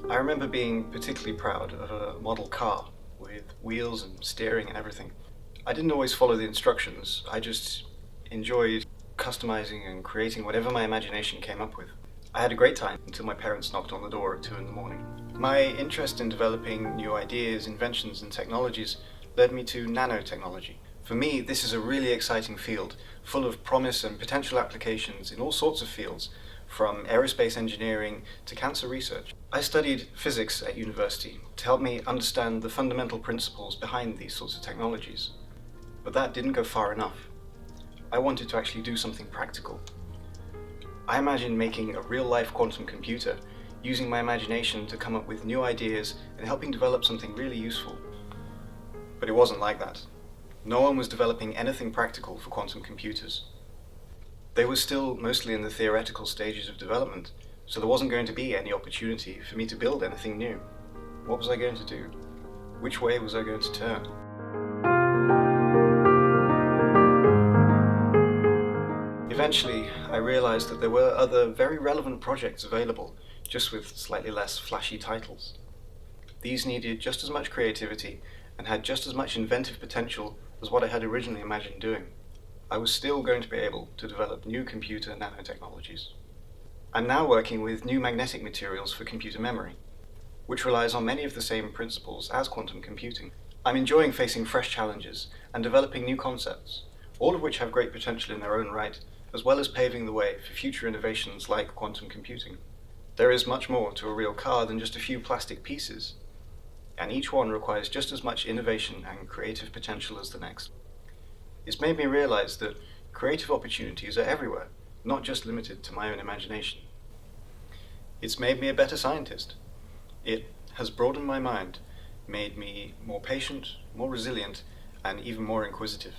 I remember being particularly proud of a model car with wheels and steering and everything. I didn't always follow the instructions, I just enjoyed customizing and creating whatever my imagination came up with. I had a great time until my parents knocked on the door at 2 in the morning. My interest in developing new ideas, inventions and technologies led me to nanotechnology. For me, this is a really exciting field, full of promise and potential applications in all sorts of fields, from aerospace engineering to cancer research. I studied physics at university to help me understand the fundamental principles behind these sorts of technologies. But that didn't go far enough. I wanted to actually do something practical. I imagined making a real-life quantum computer, using my imagination to come up with new ideas and helping develop something really useful. But it wasn't like that. No one was developing anything practical for quantum computers. They were still mostly in the theoretical stages of development, so there wasn't going to be any opportunity for me to build anything new. What was I going to do? Which way was I going to turn? Eventually, I realized that there were other very relevant projects available, just with slightly less flashy titles. These needed just as much creativity and had just as much inventive potential as what I had originally imagined doing. I was still going to be able to develop new computer nanotechnologies. I'm now working with new magnetic materials for computer memory, which relies on many of the same principles as quantum computing. I'm enjoying facing fresh challenges and developing new concepts, all of which have great potential in their own right, as well as paving the way for future innovations like quantum computing. There is much more to a real car than just a few plastic pieces, and each one requires just as much innovation and creative potential as the next. It's made me realize that creative opportunities are everywhere, not just limited to my own imagination. It's made me a better scientist. It has broadened my mind, made me more patient, more resilient, and even more inquisitive.